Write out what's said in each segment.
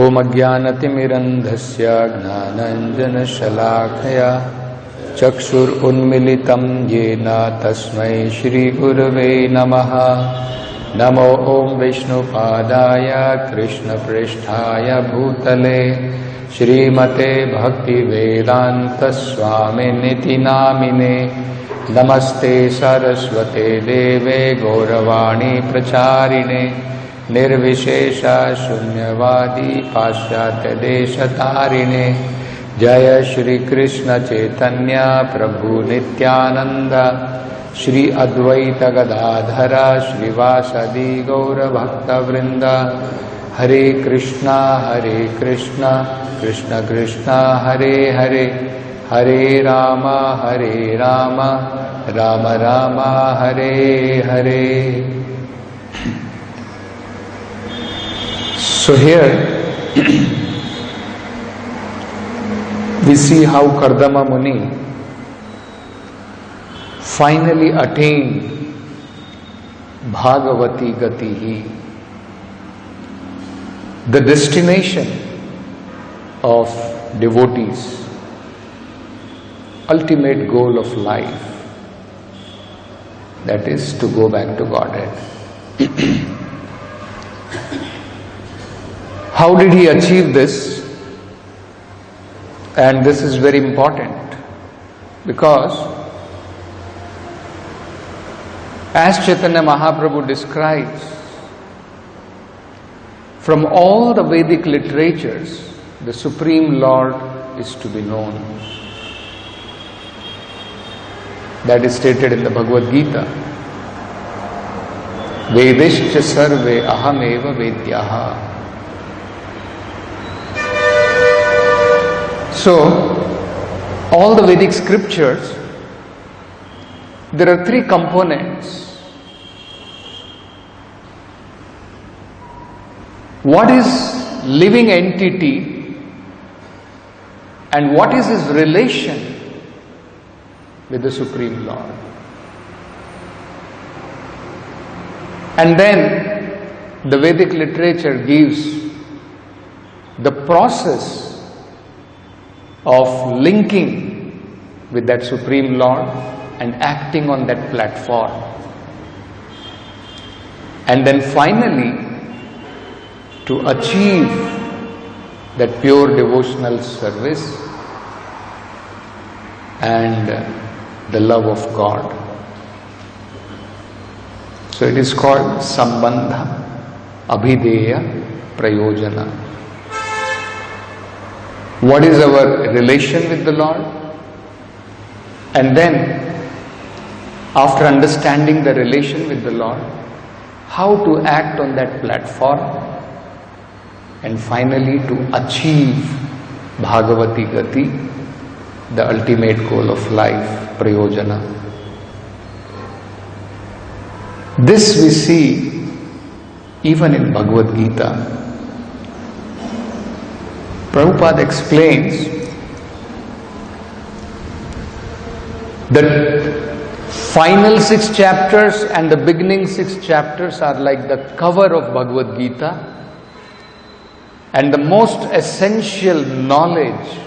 ओम अज्ञानतिमिरन्धस्य ज्ञानाञ्जनशलाकया चक्षुरुन्मिलितं येन तस्मै श्रीगुरवे नमः। नमो ओम विष्णुपादाय कृष्णप्रेष्ठाय भूतले श्रीमते भक्तिवेदान्तस्वामिनिति नामिने। नमस्ते सरस्वते देवे गौरवाणी प्रचारिणे निर्विशेषा शून्यवादी पाश्चात्य देशतारिणे। जय श्री कृष्ण चैतन्य प्रभु नित्यानंद श्री अद्वैत गदाधर श्रीवासदि गौर भक्तवृंद। हरे कृष्णा कृष्ण कृष्ण हरे हरे, हरे Ram Ram Ram Hare Hare. So here we see how Kardama Muni finally attained Bhagavati Gatihi, the destination of devotees, ultimate goal of life, that is to go back to Godhead. How did he achieve this? And this is very important because as Chaitanya Mahaprabhu describes, from all the Vedic literatures, the Supreme Lord is to be known. That is stated in the Bhagavad Gita. Vedishcha sarve ahameva vedyaha. So, all the Vedic scriptures, there are three components. What is living entity and what is his relation with the Supreme Lord? And then the Vedic literature gives the process of linking with that Supreme Lord and acting on that platform. And then finally, to achieve that pure devotional service and the love of God. So it is called Sambandha Abhideya Prayojana. What is our relation with the Lord? And then, after understanding the relation with the Lord, how to act on that platform, and finally to achieve Bhagavati Gati, the ultimate goal of life, Prayojana. This we see even in Bhagavad Gita. Prabhupada explains that final 6 chapters and the beginning 6 chapters are like the cover of Bhagavad Gita, and the most essential knowledge,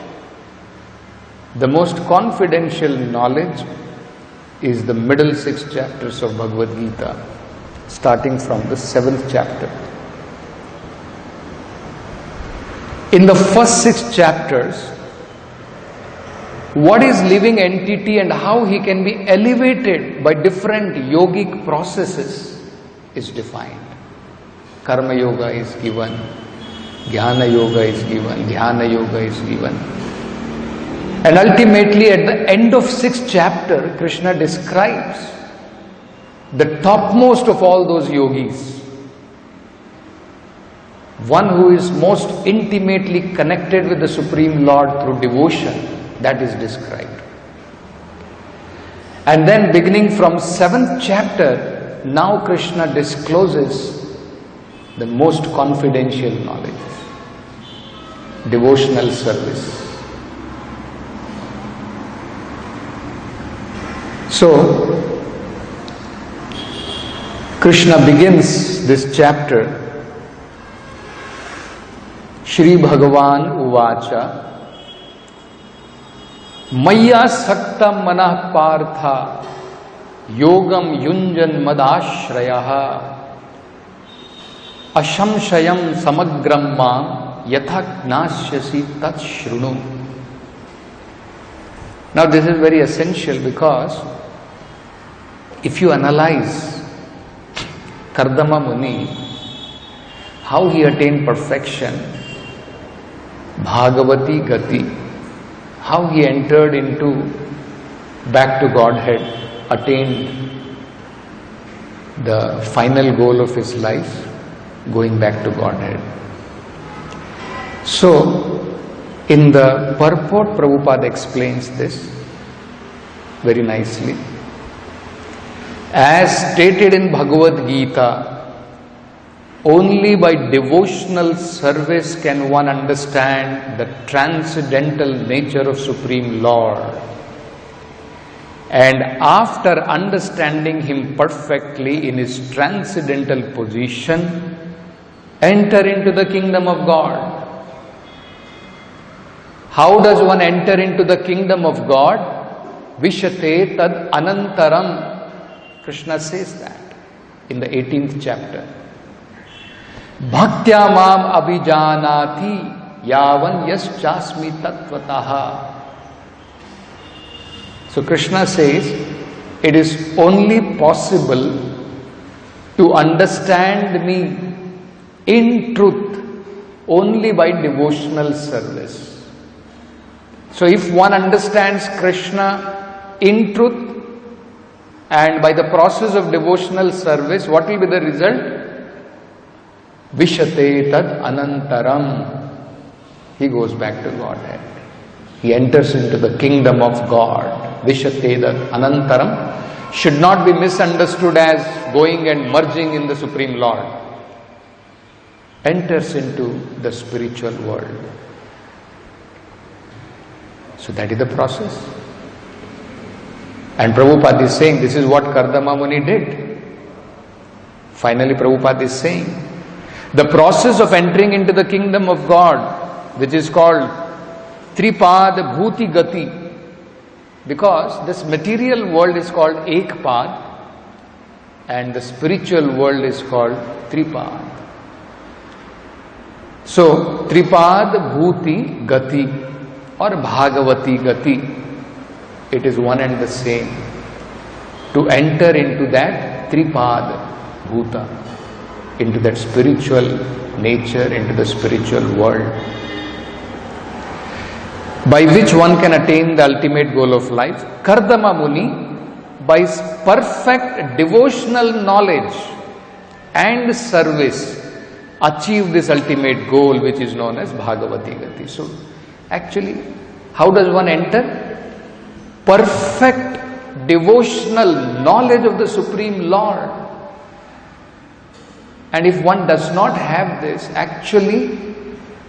the most confidential knowledge is the middle 6 chapters of Bhagavad Gita, starting from the 7th chapter. In the first 6 chapters, what is living entity and how he can be elevated by different yogic processes is defined. Karma Yoga is given, Jnana Yoga is given, Dhyana Yoga is given. And ultimately at the end of 6th chapter, Krishna describes the topmost of all those yogis. One who is most intimately connected with the Supreme Lord through devotion, that is described. And then beginning from 7th chapter, now Krishna discloses the most confidential knowledge, devotional service. So, Krishna begins this chapter Shri भगवान उवाच मय्यासक्त मनः पार्थ योगम युञ्जन मदाश्रयः असंशयं समग्रं मां यथा ज्ञास्यसि तत् शृणु. Now this is very essential because if you analyze Kardama Muni, how he attained perfection, Bhagavati Gati, how he entered into back to Godhead, attained the final goal of his life, going back to Godhead. So, in the purport, Prabhupada explains this very nicely. As stated in Bhagavad Gita, only by devotional service can one understand the transcendental nature of Supreme Lord. And after understanding Him perfectly in His transcendental position, enter into the kingdom of God. How does one enter into the kingdom of God? Vishate tad anantaram. Krishna says that in the 18th chapter. Bhaktya mam abhijanati yavan yaschasmi tattvataha. So Krishna says, it is only possible to understand me in truth only by devotional service. So if one understands Krishna in truth and by the process of devotional service, what will be the result? Vishate tad anantaram. He goes back to Godhead. He enters into the kingdom of God. Vishate tad anantaram should not be misunderstood as going and merging in the Supreme Lord. Enters into the spiritual world. So that is the process. And Prabhupada is saying this is what Kardama Muni did. Finally Prabhupada is saying the process of entering into the kingdom of God, which is called Tripad Bhuti Gati, because this material world is called Ekpad and the spiritual world is called Tripad. So Tripad Bhuti Gati or Bhagavati Gati, it is one and the same. To enter into that Tripad Bhuta, into that spiritual nature, into the spiritual world, by which one can attain the ultimate goal of life. Kardama Muni, by perfect devotional knowledge and service, achieved this ultimate goal which is known as Bhagavati Gati. So, actually, how does one enter? Perfect devotional knowledge of the Supreme Lord. And if one does not have this, actually,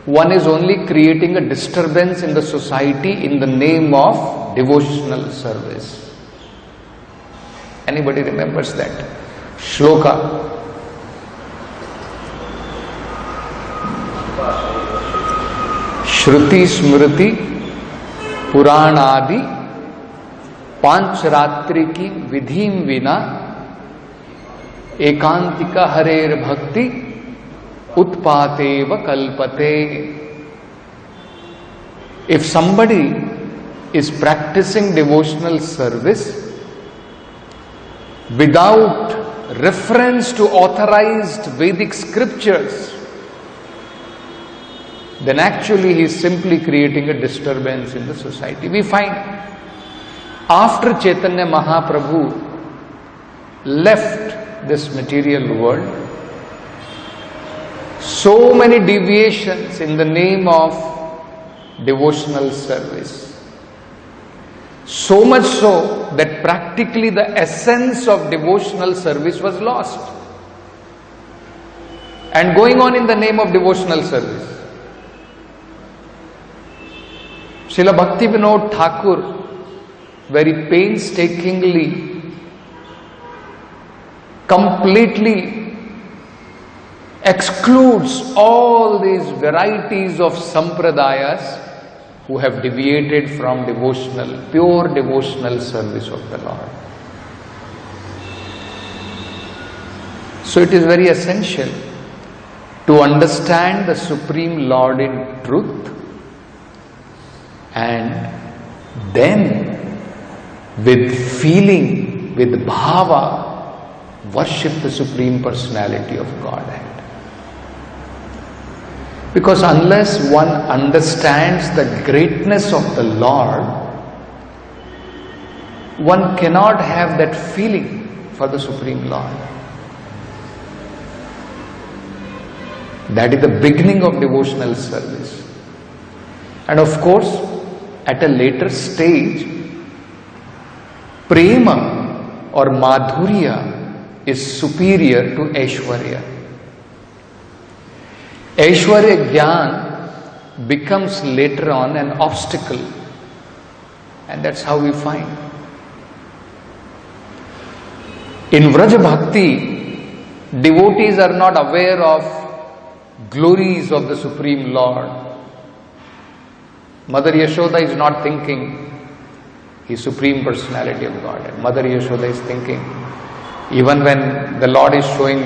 one is only creating a disturbance in the society in the name of devotional service. Anybody remembers that? Shloka. Shruti Smriti Puranadi पांचरात्रि की विधिम विना एकांतिका हरेर भक्ति उत्पातेव कल्पते. If somebody is practicing devotional service without reference to authorized Vedic scriptures, then actually he is simply creating a disturbance in the society. We find after Chaitanya Mahaprabhu left this material world, so many deviations in the name of devotional service. So much so that practically the essence of devotional service was lost. And going on in the name of devotional service. Srila Bhaktivinoda Thakur very painstakingly, completely excludes all these varieties of sampradayas who have deviated from pure devotional service of the Lord. So it is very essential to understand the Supreme Lord in truth, and then with feeling, with bhava, worship the Supreme Personality of Godhead. Because unless one understands the greatness of the Lord, one cannot have that feeling for the Supreme Lord. That is the beginning of devotional service. And of course, at a later stage, prema or madhurya is superior to aishwarya. Aishwarya Gyan becomes later on an obstacle, and that's how we find. In Vraja Bhakti, devotees are not aware of glories of the Supreme Lord. Mother Yashoda is not thinking His Supreme Personality of Godhead. Mother Yashoda is thinking, even when the Lord is showing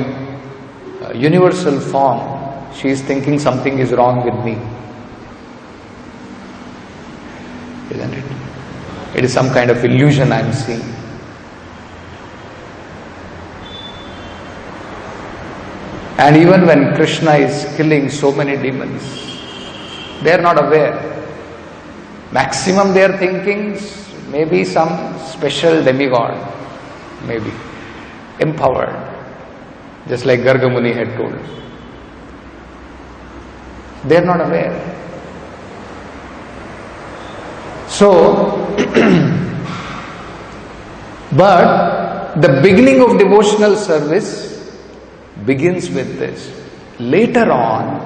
universal form, she is thinking something is wrong with me. Isn't it? It is some kind of illusion I am seeing. And even when Krishna is killing so many demons, they are not aware. Maximum they are thinking maybe some special demigod, maybe empowered, just like Garga Muni had told. They are not aware. So, but the beginning of devotional service begins with this. Later on,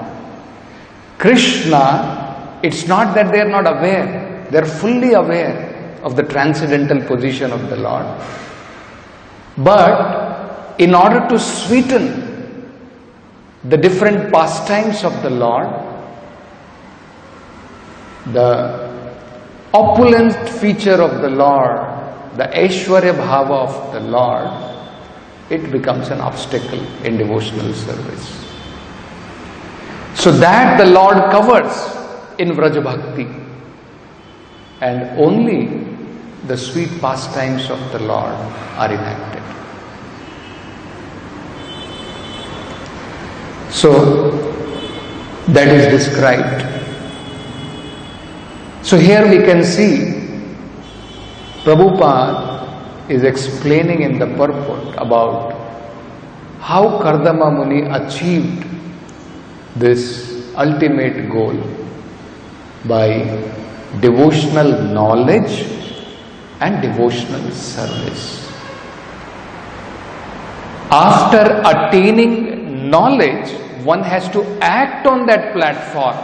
Krishna, it's not that they are not aware, they are fully aware of the transcendental position of the Lord. But in order to sweeten the different pastimes of the Lord, the opulent feature of the Lord, the Aishwarya Bhava of the Lord, it becomes an obstacle in devotional service. So that the Lord covers in Vraja Bhakti, and only the sweet pastimes of the Lord are enacted. So that is described. So here we can see Prabhupada is explaining in the purport about how Kardama Muni achieved this ultimate goal by devotional knowledge and devotional service. After attaining knowledge, one has to act on that platform,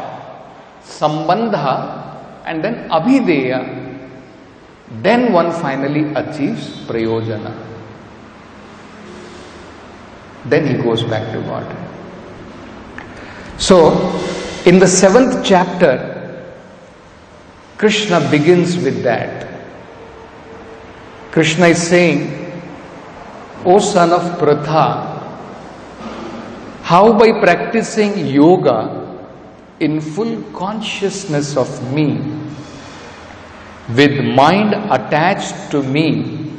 sambandha and then abhideya. Then one finally achieves prayojana. Then he goes back to God. So, in the 7th chapter, Krishna begins with that. Krishna is saying, O son of Pratha, how by practicing yoga in full consciousness of me, with mind attached to me,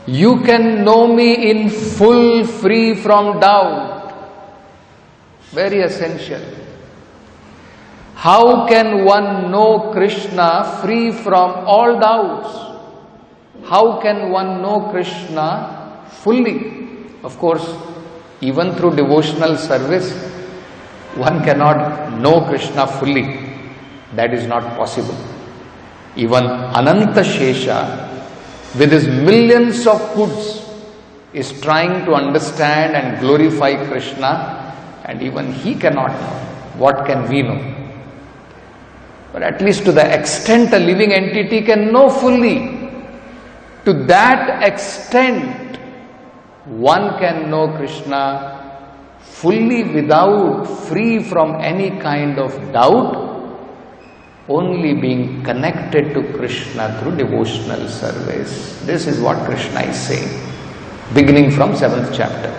you can know me in full, free from doubt. Very essential. How can one know Krishna free from all doubts? How can one know Krishna fully? Of course, even through devotional service, one cannot know Krishna fully. That is not possible. Even Ananta Shesha, with his millions of hoods, is trying to understand and glorify Krishna, and even he cannot know. What can we know? But at least to the extent a living entity can know fully, to that extent one can know Krishna fully without, free from any kind of doubt, only being connected to Krishna through devotional service. This is what Krishna is saying, beginning from 7th chapter.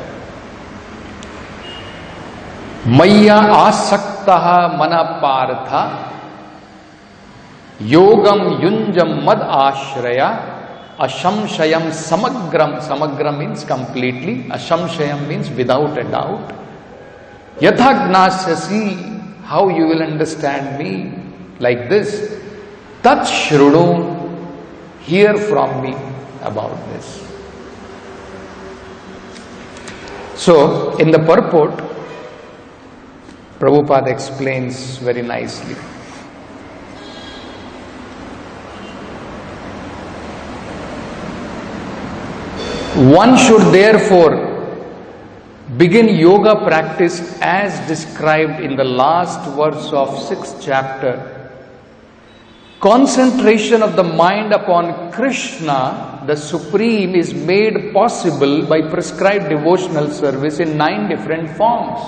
Maya asaktaha mana partha yogam yunjam mad ashraya ashamshayam samagram. Samagram means completely. Ashamshayam means without a doubt. Yathagnasyasi, how you will understand me, like this. Tat shrunu, hear from me about this. So, in the purport, Prabhupada explains very nicely. One should therefore begin yoga practice as described in the last verse of 6th chapter. Concentration of the mind upon Krishna, the Supreme, is made possible by prescribed devotional service in 9 different forms.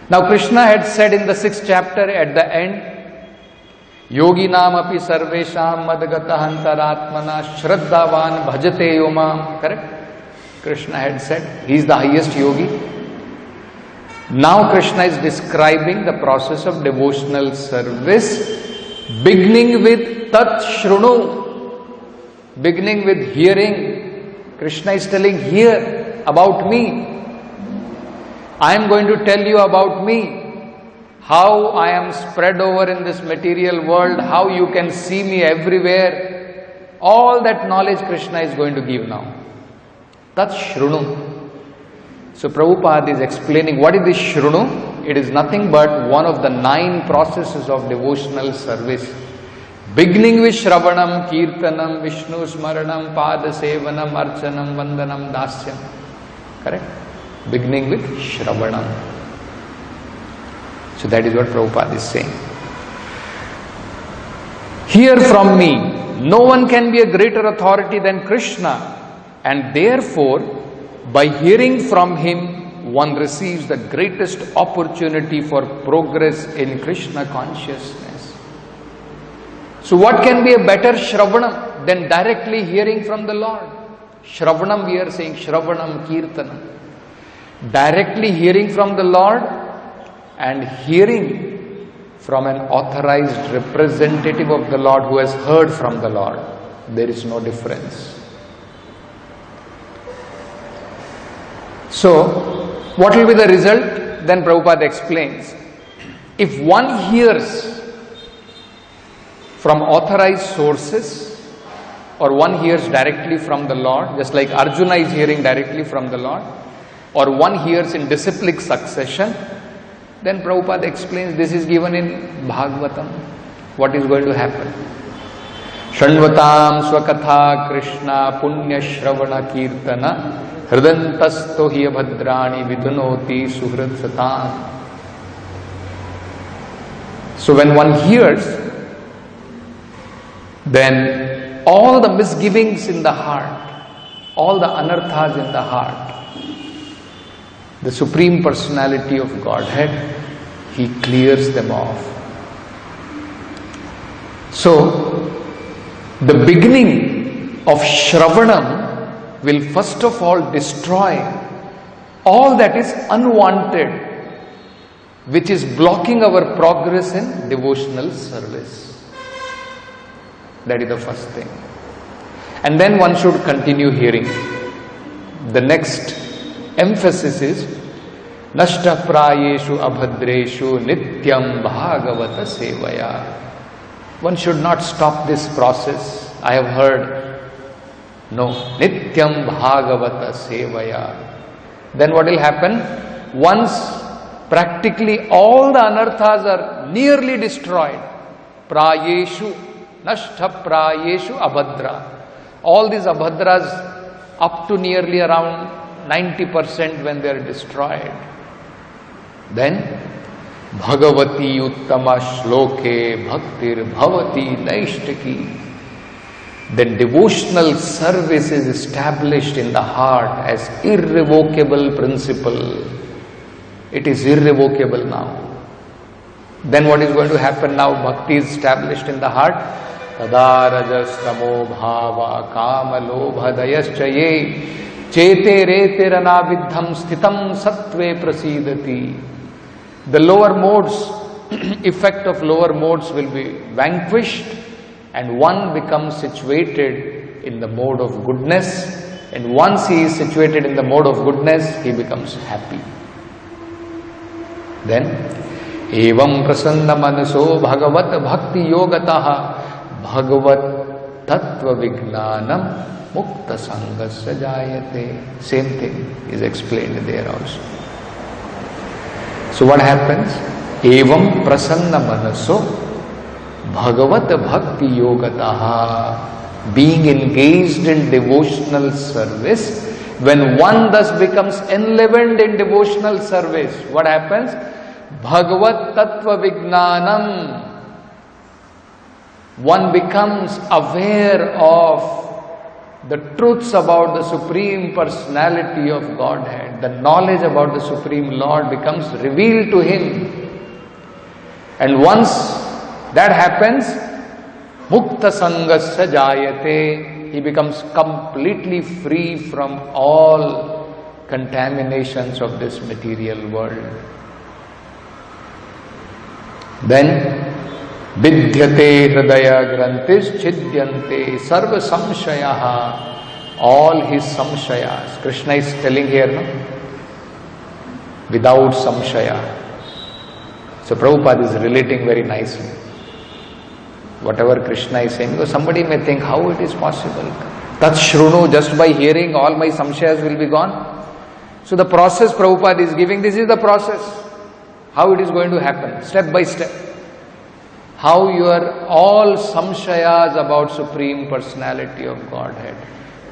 Now Krishna had said in the 6th chapter at the end, Yoginam api sarvesham madgata hantaratmana shraddhavan bhajate yomam. Correct? Krishna had said he is the highest yogi. Now Krishna is describing the process of devotional service, beginning with tat shrunu, beginning with hearing. Krishna is telling, hear about me. I am going to tell you about me. How I am spread over in this material world, how you can see me everywhere. All that knowledge Krishna is going to give now. Tat shrunu. So Prabhupada is explaining what is this shrunu. It is nothing but one of the 9 processes of devotional service. Beginning with Shravanam, Kirtanam, Vishnu Smaranam, Pada Sevanam, Archanam, Vandanam, Dasyam. Correct? Beginning with Shravanam. So that is what Prabhupada is saying. Hear from me. No one can be a greater authority than Krishna. And therefore, by hearing from him, one receives the greatest opportunity for progress in Krishna consciousness. So what can be a better Shravanam than directly hearing from the Lord? Shravanam, we are saying Shravanam, Kirtanam. Directly hearing from the Lord and hearing from an authorized representative of the Lord who has heard from the Lord. There is no difference. So, what will be the result? Then Prabhupada explains. If one hears from authorized sources, or one hears directly from the Lord, just like Arjuna is hearing directly from the Lord, or one hears in disciplic succession, then Prabhupada explains this is given in Bhagavatam. What is going to happen? Shanvatam swakatha Krishna punya shravana kirtana hridantasto hiya bhadrani vidunoti suhrit satam. So when one hears, then all the misgivings in the heart, all the anarthas in the heart, the Supreme Personality of Godhead, He clears them off. So, the beginning of Shravanam will first of all destroy all that is unwanted, which is blocking our progress in devotional service. That is the first thing. And then one should continue hearing. The next emphasis is Nashta prayeshu abhadreshu nityam bhagavata sevaya. One should not stop this process. I have heard. No. Nityam bhagavata sevaya. Then what will happen? Once practically all the anarthas are nearly destroyed. Prayeshu, nashta prayeshu abhadra. All these abhadras up to nearly around 90% when they are destroyed. Then Bhagavati uttama shloke bhaktir bhavati naishtaki. Then devotional service is established in the heart as irrevocable principle. It is irrevocable now. Then what is going to happen now? Bhakti is established in the heart. Tada rajas tamo bhava kama lobha dayaschaye chete rete ranavidham sthitam sattve prasidati. The lower modes, effect of lower modes will be vanquished, and one becomes situated in the mode of goodness. And once he is situated in the mode of goodness, he becomes happy. Then, evam prasanna manaso bhagavat bhakti yogataha bhagavat tattva vignanam mukta sangasya jayate. Same thing is explained there also. So what happens? Evam prasanna manaso bhagavat bhakti yogataha. Being engaged in devotional service, when one thus becomes enlivened in devotional service, what happens? Bhagavat tattva vignanam. One becomes aware of the truths about the Supreme Personality of Godhead. The knowledge about the Supreme Lord becomes revealed to him. And once that happens, Mukta sangasya jayate. He becomes completely free from all contaminations of this material world. Then, vidhyate hridaya grantis chidyante sarva samshayaha. All his samshayas. Krishna is telling here, no? Without samshaya. So Prabhupada is relating very nicely. Whatever Krishna is saying, because somebody may think, how it is possible? Tat shrunu, just by hearing all my samshayas will be gone. So the process Prabhupada is giving, this is the process. How it is going to happen, step by step. How your all samshayas about Supreme Personality of Godhead.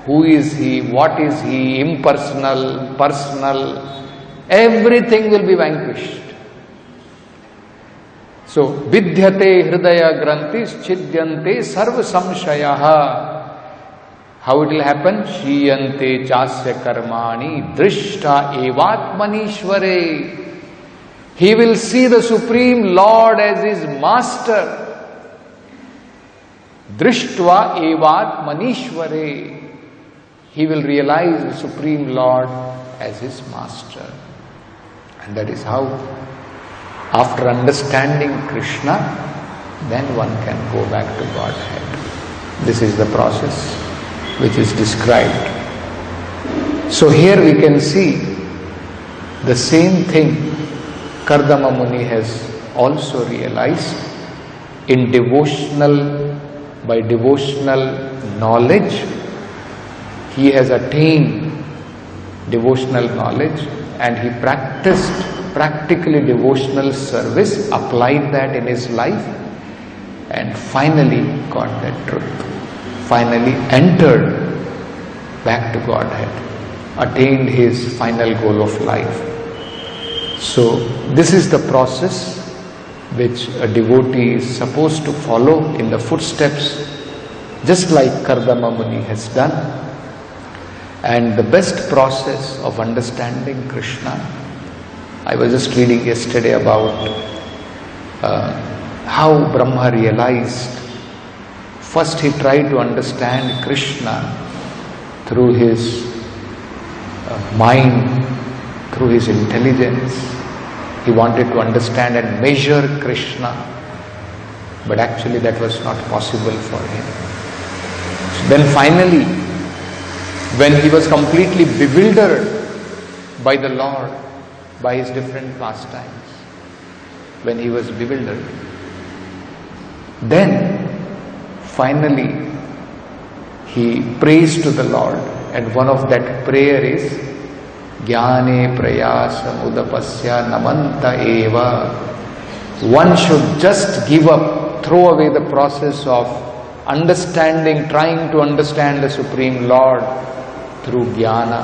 Who is He, what is He, impersonal, personal, everything will be vanquished. So, vidhyate hridaya grantis chidyante sarva samshayaha. How it will happen? Shiyante chasya karmani drishta evatmanishvare. He will see the Supreme Lord as his master. Drishtva evatmanishvare. He will realize the Supreme Lord as his master. And that is how, after understanding Krishna, then one can go back to Godhead. This is the process which is described. So here we can see the same thing Kardama Muni has also realized in by devotional knowledge. He has attained devotional knowledge and he practiced practically devotional service, applied that in his life, and finally got that truth. Finally entered back to Godhead, attained his final goal of life. So this is the process which a devotee is supposed to follow in the footsteps, just like Kardama Muni has done. And the best process of understanding Krishna, I was just reading yesterday about how Brahma realized. First he tried to understand Krishna through his mind, through his intelligence. He wanted to understand and measure Krishna, but actually that was not possible for him. Then finally, when he was completely bewildered by the Lord, by his different pastimes, when he was bewildered, then finally he prays to the Lord, and one of that prayer is Jnane prayasa mudapasya namanta eva. One should just give up, throw away the process of understanding, trying to understand the Supreme Lord through jnana,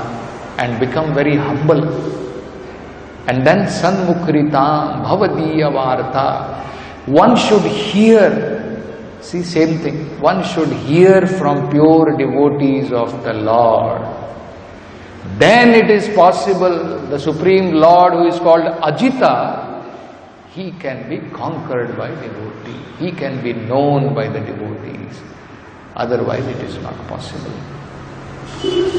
and become very humble. And then sanmukritam bhavadiya varta. One should hear, see, same thing, one should hear from pure devotees of the Lord. then it is possible the Supreme Lord, who is called Ajita, he can be conquered by devotee. He can be known by the devotees. Otherwise it is not possible. You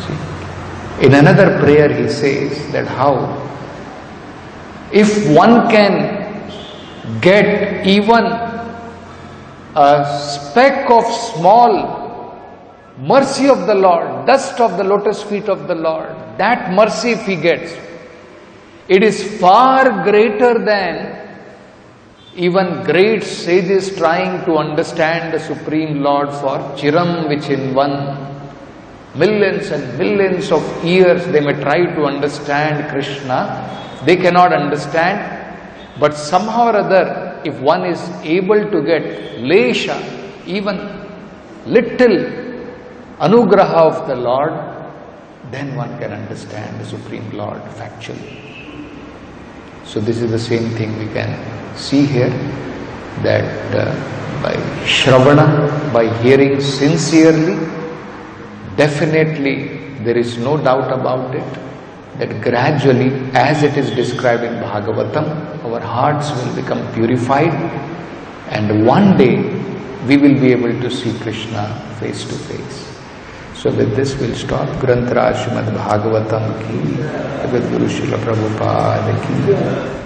see? In another prayer he says that how if one can get even a speck of small mercy of the Lord, dust of the lotus feet of the Lord, that mercy if he gets, it is far greater than even great sages trying to understand the Supreme Lord for Chiram, which in millions and millions of years they may try to understand Krishna. They cannot understand, but somehow or other, if one is able to get lesha, even little anugraha of the Lord, then one can understand the Supreme Lord factually. So this is the same thing we can see here, that by Shravana, by hearing sincerely, definitely there is no doubt about it, that gradually, as it is described in Bhagavatam, our hearts will become purified, and one day we will be able to see Krishna face to face. So with this we'll stop. Granth Raj Srimad Bhagavatam ki, Jagat Guru Srila Prabhupada ki.